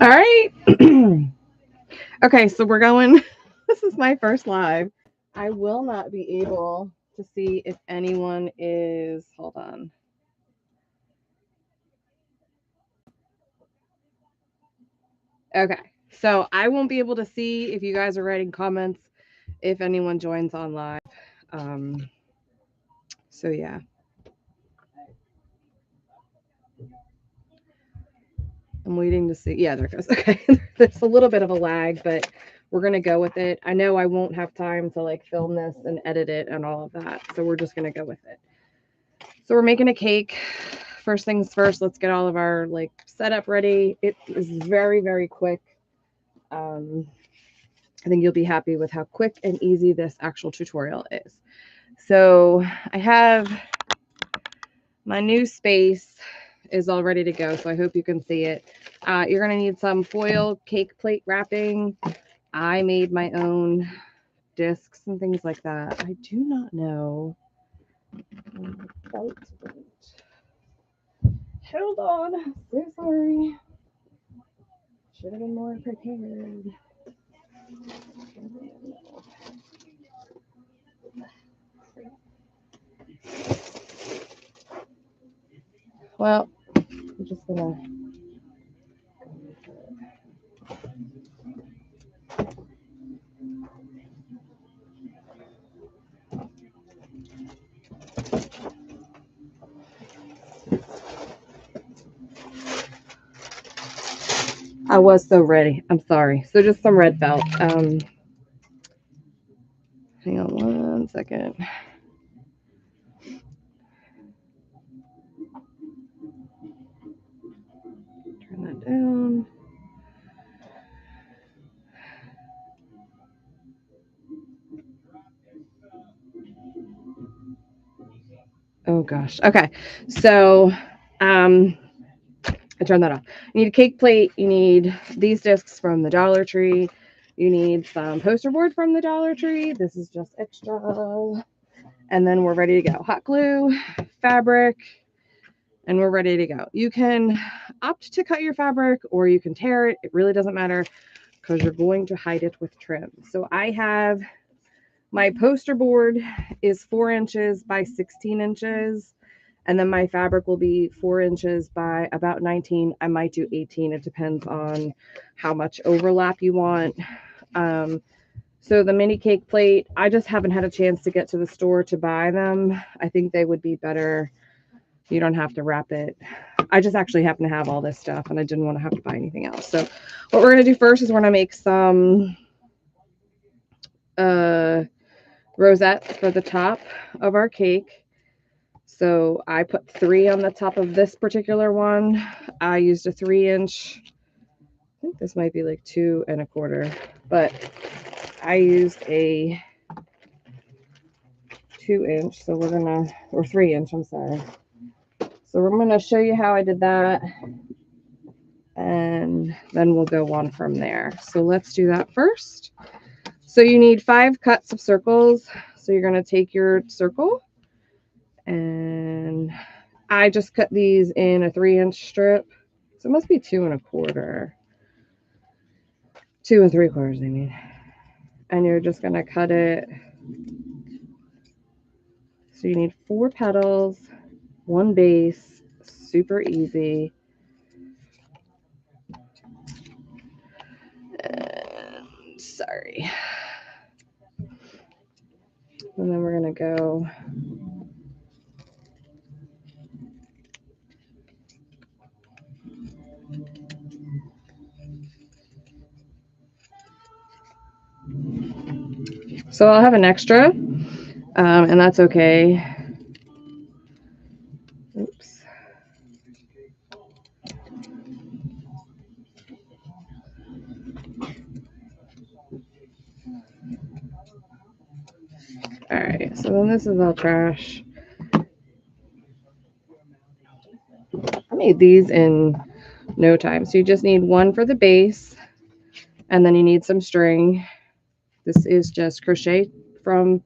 All right. Okay, so we're going. This is my first live. I will not be able to see if anyone is. Hold on. Okay, so I won't be able to see if you guys are writing comments if anyone joins on live. Um, so yeah. I'm waiting to see. Yeah, there it goes. Okay. There's a little bit of a lag, but we're going to go with it. I know I won't have time to like film this and edit it and all of that. So we're just going to go with it. So we're making a cake. First things first, let's get all of our like setup ready. It is very, very quick. Um, I think you'll be happy with how quick and easy this actual tutorial is. So I have my new space is all ready to go. So I hope you can see it. You're going to need some foil cake plate wrapping. I made my own discs and things like that. I do not know. Hold on. So sorry. Should have been more prepared. Well, I'm just gonna. I was so ready. I'm sorry. So just some red felt. Hang on one second. Turn that down. Oh gosh. Okay. So I turned that off. You need a cake plate. You need these discs from the Dollar Tree. You need some poster board from the Dollar Tree. This is just extra. And then we're ready to go. Hot glue, fabric, and we're ready to go. You can opt to cut your fabric or you can tear it. It really doesn't matter because you're going to hide it with trim. So I have my poster board is 4 inches by 16 inches. And then my fabric will be 4 inches by about 19. I might do 18. It depends on how much overlap you want. So the mini cake plate, I just haven't had a chance to get to the store to buy them. I think they would be better. You don't have to wrap it. I just actually happen to have all this stuff and I didn't want to have to buy anything else. So what we're going to do first is we're going to make some rosettes for the top of our cake. So I put 3 on the top of this particular one. I used a 3-inch. I think this might be like 2 1/4, but I used a 2-inch. So we're gonna, or 3-inch. I'm sorry. So I'm gonna show you how I did that, and then we'll go on from there. So let's do that first. So you need 5 cuts of circles. So you're gonna take your circle, and I just cut these in a 3-inch strip. So it must be 2 1/4. 2 3/4, I mean. And you're just gonna cut it. So you need 4 petals, 1 base, super easy. Sorry. And then we're gonna go. So I'll have an extra, and that's okay. Oops. All right, so then this is all trash. I made these in no time. So you just need 1 for the base, and then you need some string. This is just crochet from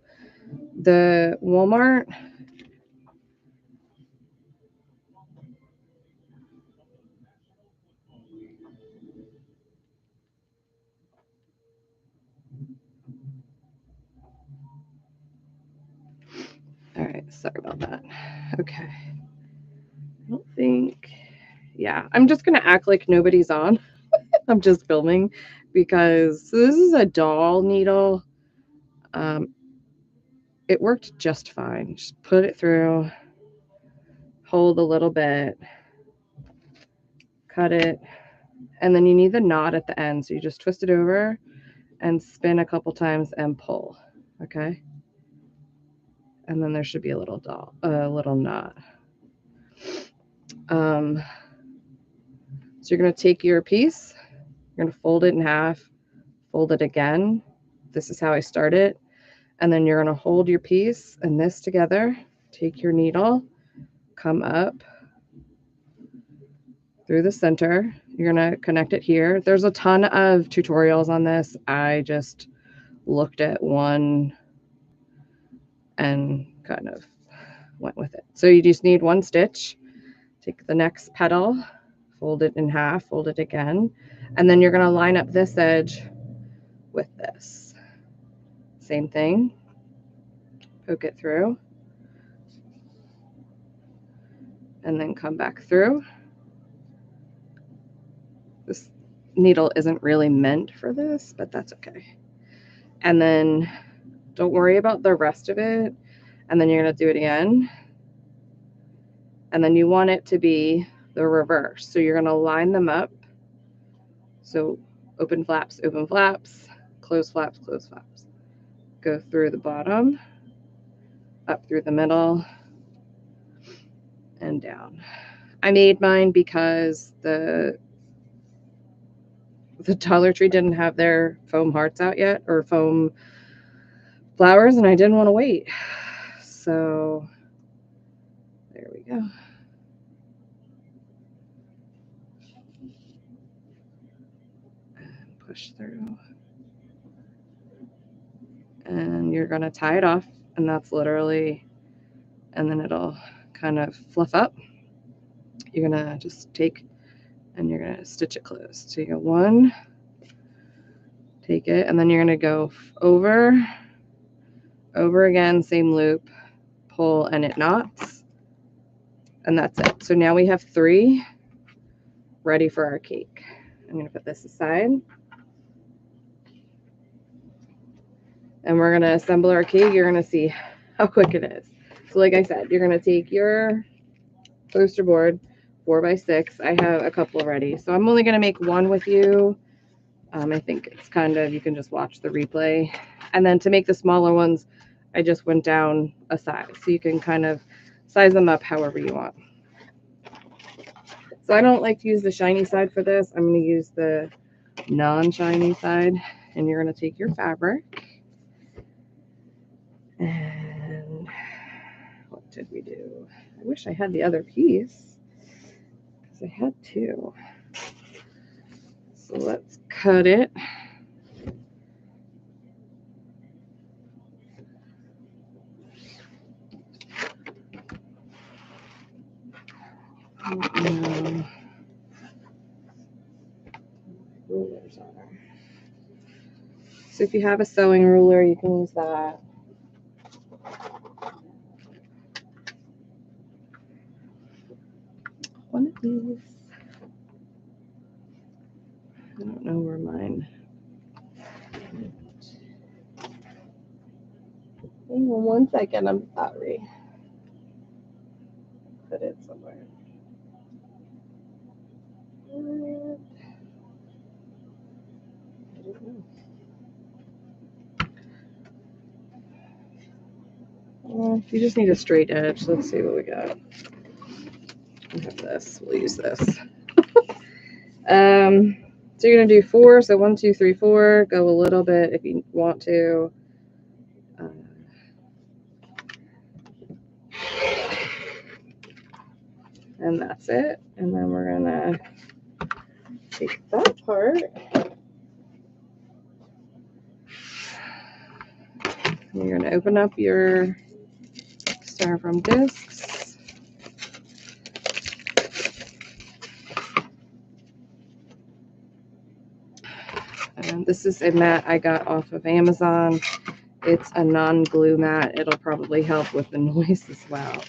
the Walmart. Sorry about that. Okay. I don't think, yeah, I'm just going to act like nobody's on. I'm just filming because this is a doll needle. It worked just fine. Just put it through, hold a little bit, cut it, and then you need the knot at the end. So you just twist it over and spin a couple times and pull. Okay. And then there should be a little knot. So you're going to take your piece, you're going to fold it in half, fold it again. This is how I start it. And then you're going to hold your piece and this together, take your needle, come up through the center. You're going to connect it here. There's a ton of tutorials on this. I just looked at one and kind of went with it. So you just need one stitch. Take the next petal, fold it in half, fold it again, and then you're going to line up this edge with this. Same thing. Poke it through and then come back through. This needle isn't really meant for this, but that's okay. And then don't worry about the rest of it. And then you're going to do it again. And then you want it to be the reverse. So you're going to line them up. So open flaps, close flaps, close flaps. Go through the bottom, up through the middle, and down. I made mine because the Dollar Tree didn't have their foam hearts out yet, or foam flowers, and I didn't want to wait. So there we go. And push through. And you're going to tie it off, and that's literally, and then it'll kind of fluff up. You're going to just take and you're going to stitch it closed. So you go one, take it, and then you're going to go over again, same loop, pull, and it knots. And that's it. So now we have 3 ready for our cake. I'm going to put this aside. And we're going to assemble our cake. You're going to see how quick it is. So like I said, you're going to take your poster board, 4x6. I have a couple ready. So I'm only going to make one with you. I think it's kind of, you can just watch the replay. And then to make the smaller ones, I just went down a size. So you can kind of size them up however you want. So I don't like to use the shiny side for this. I'm going to use the non-shiny side. And you're going to take your fabric. And what did we do? I wish I had the other piece because I had 2. So let's cut it. Rulers are. So if you have a sewing ruler, you can use that. One of these. I don't know where mine. Hang on 1 second, I'm sorry. Put it somewhere. I don't know. You just need a straight edge. Let's see what we got. We have this. We'll use this. So you're gonna do 4. So 1, 2, 3, 4. Go a little bit if you want to. And that's it. And then we're gonna take that part. And you're gonna open up your styrofoam discs. And this is a mat I got off of Amazon. It's a non-glue mat. It'll probably help with the noise as well.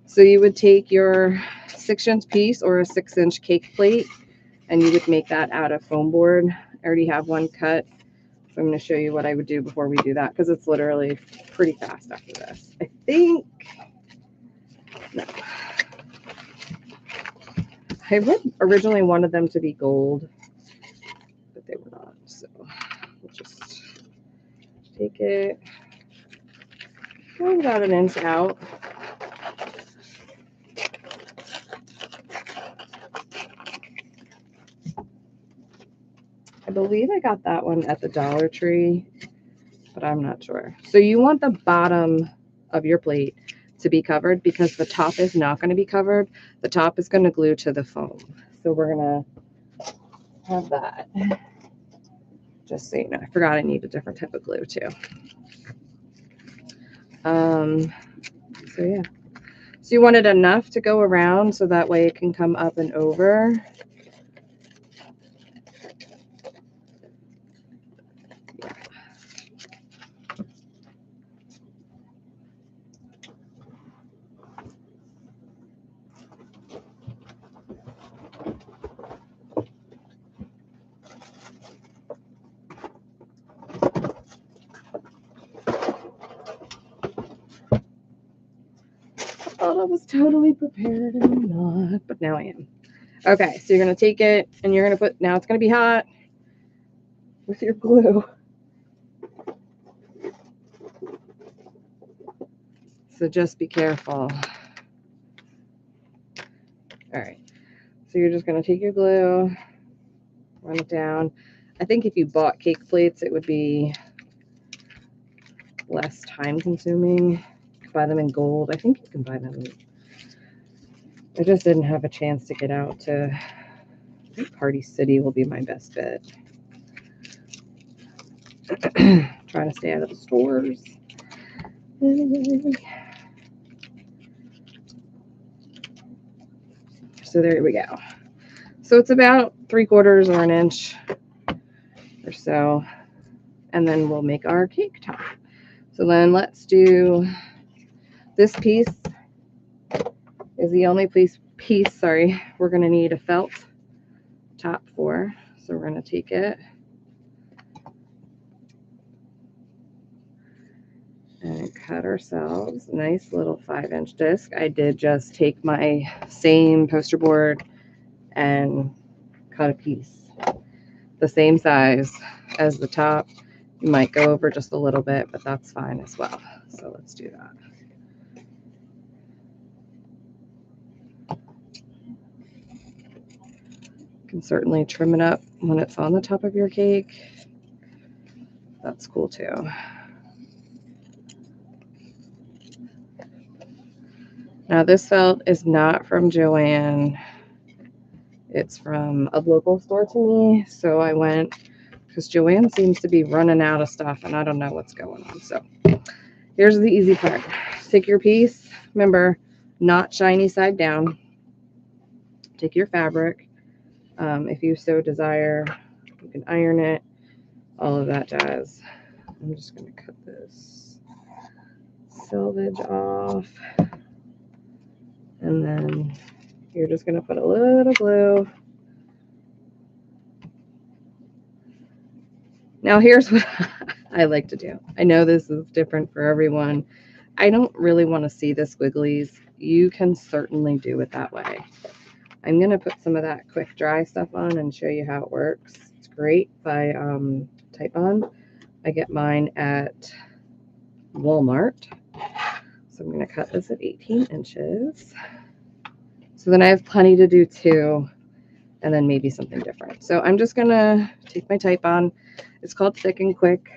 So you would take your 6-inch piece or a 6-inch cake plate, and you would make that out of foam board. I already have one cut, so I'm going to show you what I would do before we do that, because it's literally pretty fast after this. I think, no. I originally wanted them to be gold, but they were not. So we'll just take it, go about an inch out. I believe I got that one at the Dollar Tree, but I'm not sure. So you want the bottom of your plate to be covered, because the top is not going to be covered. The top is going to glue to the foam. So we're going to have that. Just so you know, I forgot I need a different type of glue too. So yeah. So you want it enough to go around so that way it can come up and over. I thought I was totally prepared and I'm not, but now I am. Okay, so you're going to take it and you're going to put, now it's going to be hot with your glue. So just be careful. All right, so you're just going to take your glue, run it down. I think if you bought cake plates, it would be less time consuming. Buy them in gold. I think you can buy them in, I just didn't have a chance to get out to, I think Party City will be my best bet. Trying to stay out of the stores. So there we go. So it's about 3/4 or an inch or so, and then we'll make our cake top. So then let's do this piece. Is the only piece we're going to need a felt top for. So we're going to take it and cut ourselves a nice little 5-inch disc. I did just take my same poster board and cut a piece the same size as the top. You might go over just a little bit, but that's fine as well. So let's do that. You can certainly trim it up when it's on the top of your cake. That's cool too. Now this felt is not from Joann. It's from a local store to me. So I went, because Joann seems to be running out of stuff and I don't know what's going on. So here's the easy part. Take your piece. Remember, not shiny side down. Take your fabric. If you so desire, you can iron it. All of that jazz. I'm just going to cut this selvage off. And then you're just going to put a little glue. Now here's what I like to do. I know this is different for everyone. I don't really want to see the squigglies. You can certainly do it that way. I'm going to put some of that quick dry stuff on and show you how it works. It's great by Type-On. I get mine at Walmart. So I'm going to cut this at 18 inches. So then I have plenty to do too, and then maybe something different. So I'm just going to take my Type-On. It's called Thick and Quick.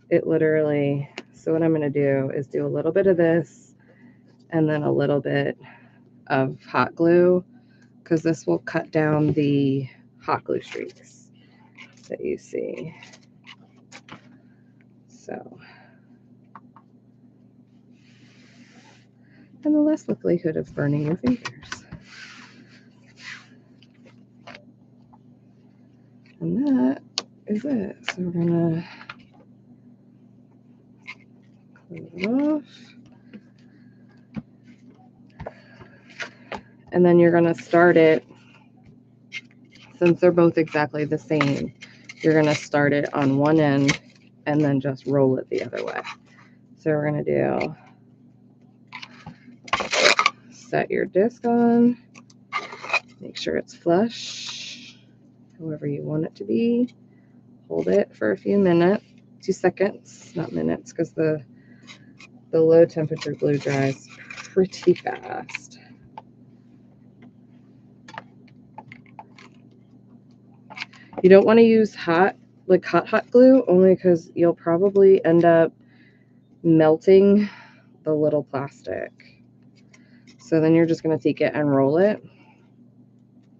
It literally, so what I'm going to do is do a little bit of this and then a little bit of hot glue, because this will cut down the hot glue streaks that you see. So, and the less likelihood of burning your fingers. And that is it? So we're gonna close it off. And then you're gonna start it, since they're both exactly the same, you're gonna start it on one end and then just roll it the other way. So we're gonna do, set your disc on, make sure it's flush, however you want it to be. Hold it for a few minutes, 2 seconds, not minutes, because the low temperature glue dries pretty fast. You don't want to use hot glue, only because you'll probably end up melting the little plastic. So then you're just going to take it and roll it.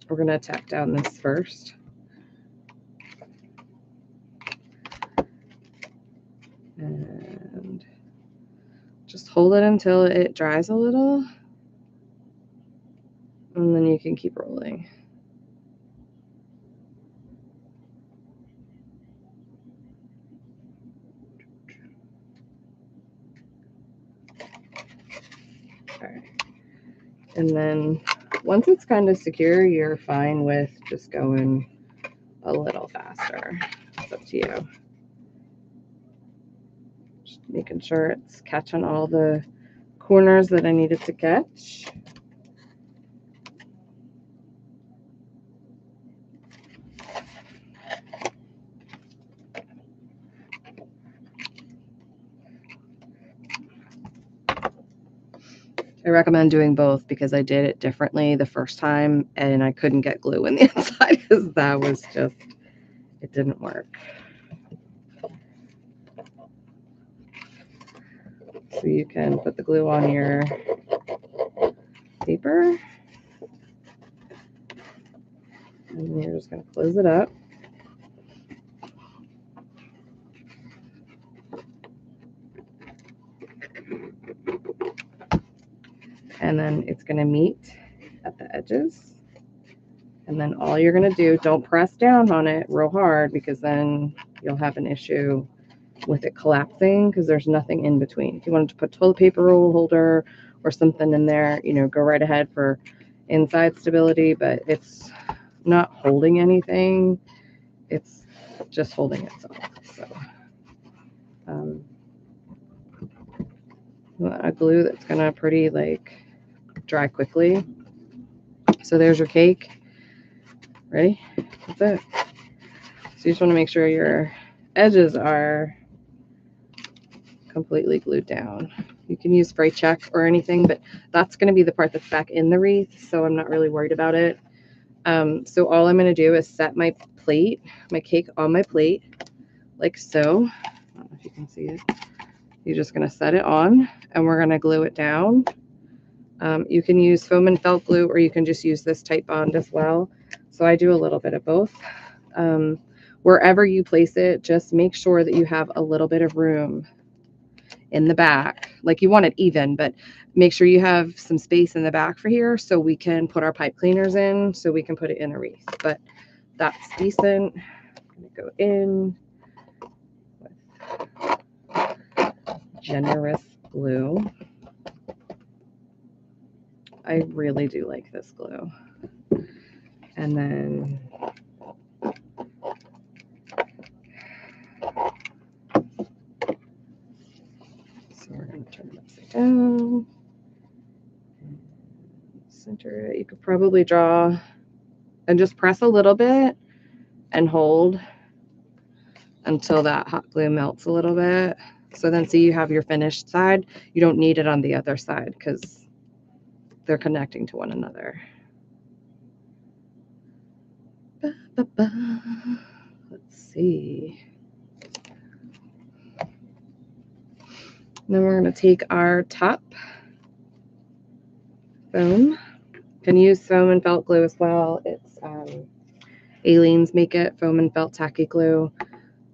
We're going to tack down this first. And just hold it until it dries a little. And then you can keep rolling. Okay. And then once it's kind of secure, you're fine with just going a little faster. It's up to you. Just making sure it's catching all the corners that I needed to catch. I recommend doing both because I did it differently the first time and I couldn't get glue in the inside because that was just, it didn't work. So you can put the glue on your paper and you're just going to close it up. And then it's going to meet at the edges. And then all you're going to do, don't press down on it real hard because then you'll have an issue with it collapsing because there's nothing in between. If you wanted to put toilet paper roll holder or something in there, you know, go right ahead for inside stability, but it's not holding anything. It's just holding itself. So a glue that's gonna pretty like dry quickly. So there's your cake. Ready? That's it. So you just want to make sure your edges are completely glued down. You can use spray check or anything, but that's going to be the part that's back in the wreath, so I'm not really worried about it. So all I'm going to do is set my plate, my cake on my plate, like so. I don't know if you can see it. You're just going to set it on, and we're going to glue it down. You can use foam and felt glue, or you can just use this tight bond as well. So I do a little bit of both. Wherever you place it, just make sure that you have a little bit of room in the back. Like you want it even, but make sure you have some space in the back for here so we can put our pipe cleaners in, so we can put it in a wreath. But that's decent. I'm going to go in with generous glue. I really do like this glue. And then so we're going to turn it upside down. Center it. You could probably draw and just press a little bit and hold until that hot glue melts a little bit. So then see, you have your finished side. You don't need it on the other side because they're connecting to one another. Let's see. Then we're going to take our top foam. You can use foam and felt glue as well. It's Aleene's make it, foam and felt tacky glue.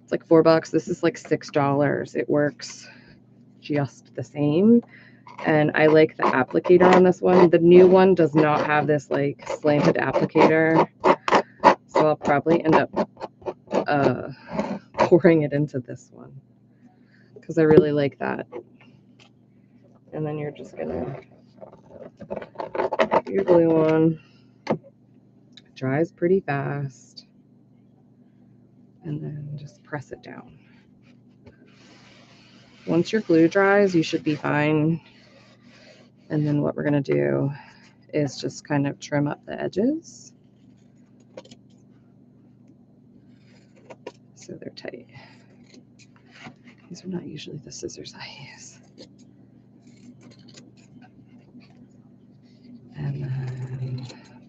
It's like $4. This is like $6. It works just the same. And I like the applicator on this one. The new one does not have this like slanted applicator. So I'll probably end up pouring it into this one because I really like that. And then you're just gonna put your glue on. It dries pretty fast. And then just press it down. Once your glue dries, you should be fine. And then what we're gonna do is just kind of trim up the edges so they're tight. These are not usually the scissors I use. And then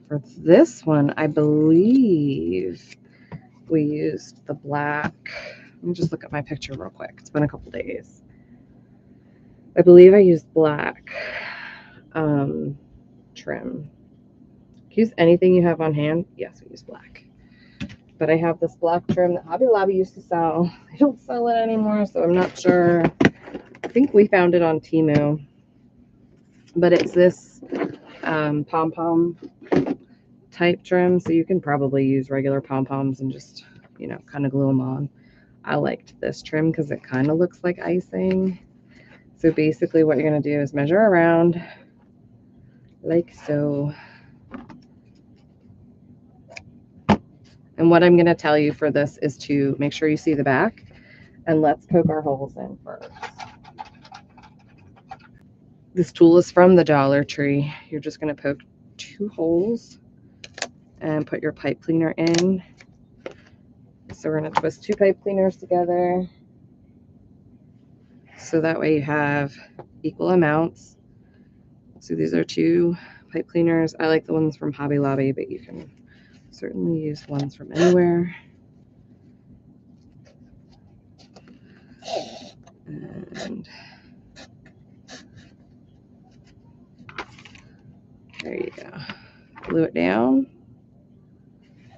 for this one, I believe we used the black. Let me just look at my picture real quick. It's been a couple days. I believe I used black trim. Use anything you have on hand. Yes, we use black. But I have this black trim that Hobby Lobby used to sell. They don't sell it anymore, so I'm not sure. I think we found it on Temu. But it's this pom-pom type trim, so you can probably use regular pom-poms and just, you know, kind of glue them on. I liked this trim because it kind of looks like icing. So basically what you're going to do is measure around like so. And what I'm going to tell you for this is to make sure you see the back, and let's poke our holes in first. This tool is from the Dollar Tree. You're just going to poke 2 holes and put your pipe cleaner in. So we're going to twist 2 pipe cleaners together. So that way you have equal amounts. So these are 2 pipe cleaners. I like the ones from Hobby Lobby, but you can certainly use ones from anywhere. And there you go. Glue it down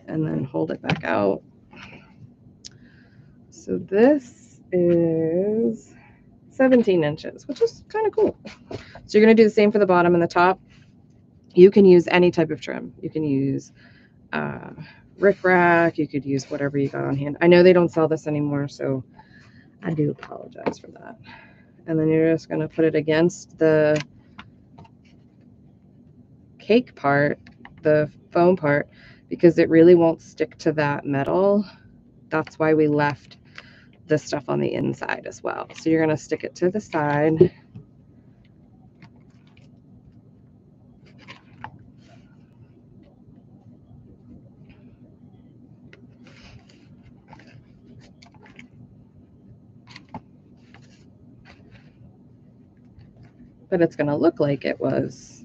and then hold it back out. So this is 17 inches, which is kind of cool. So you're going to do the same for the bottom and the top. You can use any type of trim. You can use rickrack. You could use whatever you got on hand. I know they don't sell this anymore, so I do apologize for that. And then you're just going to put it against the cake part, the foam part, because it really won't stick to that metal. That's why we left the stuff on the inside as well. So you're going to stick it to the side. But it's going to look like it was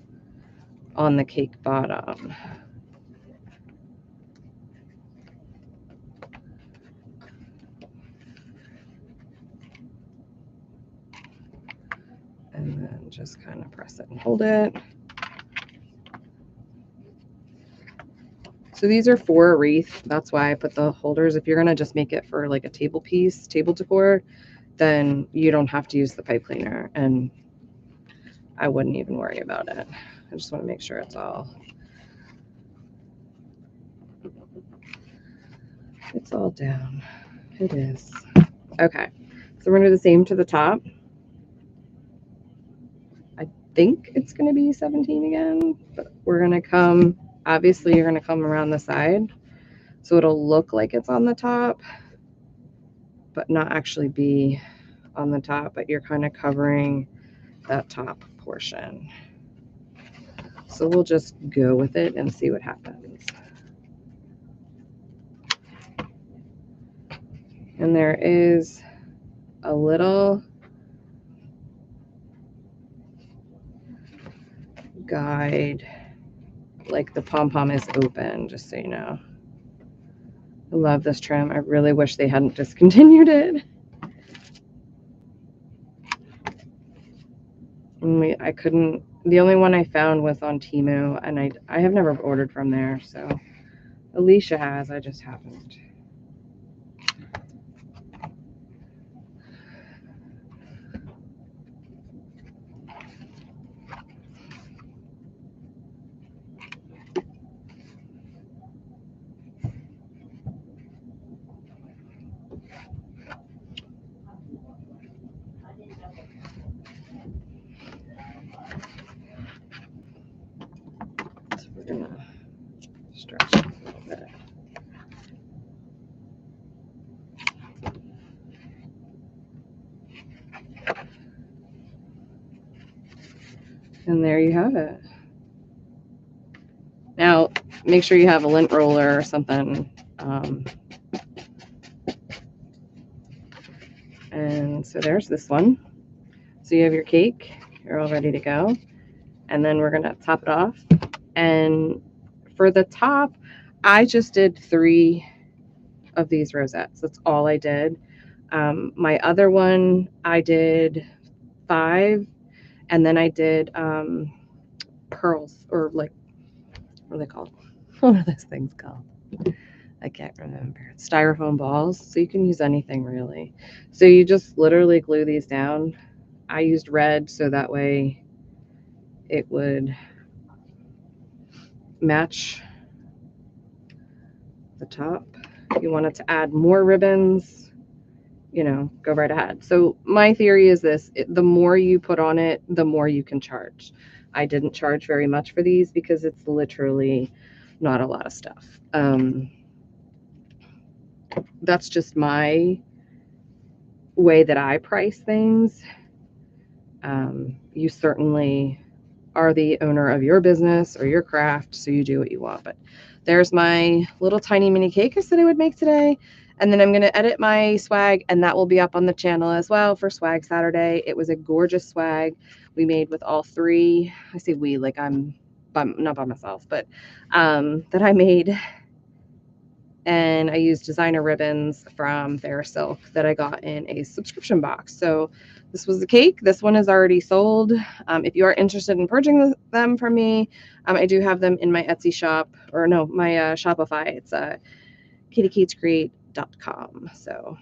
on the cake bottom. And then just kind of press it and hold it. So these are for a wreath. That's why I put the holders. If you're going to just make it for like a table piece, table decor, then you don't have to use the pipe cleaner. And I wouldn't even worry about it. I just want to make sure it's all down. It is. Okay. So we're going to do the same to the top. I think it's going to be 17 again, but we're going to come, obviously you're going to come around the side. So it'll look like it's on the top, but not actually be on the top, but you're kind of covering that top portion. So we'll just go with it and see what happens. And there is a little guide, like the pom-pom is open, just so you know. I love this trim. I really wish they hadn't discontinued it. And I couldn't, the only one I found was on Temu, and I have never ordered from there, so Alicia has, I just haven't. stretch a little bit. And there you have it. Now, make sure you have a lint roller or something. And so there's this one. So you have your cake. You're all ready to go. And then we're going to top it off. And for the top, I just did 3 of these rosettes. That's all I did. My other one, I did 5. And then I did pearls, or like, what are they called? What are those things called? I can't remember. Styrofoam balls. So you can use anything really. So you just literally glue these down. I used red so that way it would match the top. If you wanted to add more ribbons, you know, go right ahead. So my theory is this: the more you put on it, the more you can charge. I didn't charge very much for these because it's literally not a lot of stuff. That's just my way that I price things. You certainly are the owner of your business or your craft, so you do what you want. But there's my little tiny mini cake I said I would make today. And then I'm going to edit my swag, and that will be up on the channel as well for Swag Saturday. It was a gorgeous swag we made with all 3. I say we, like I'm not by myself, but that I made. And I used designer ribbons from Fair Silk that I got in a subscription box. So this was the cake. This one is already sold. If you are interested in purchasing them from me, I do have them in my Etsy shop, or no, my Shopify. It's kittycatescreate.com. So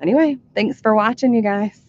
anyway, thanks for watching, you guys.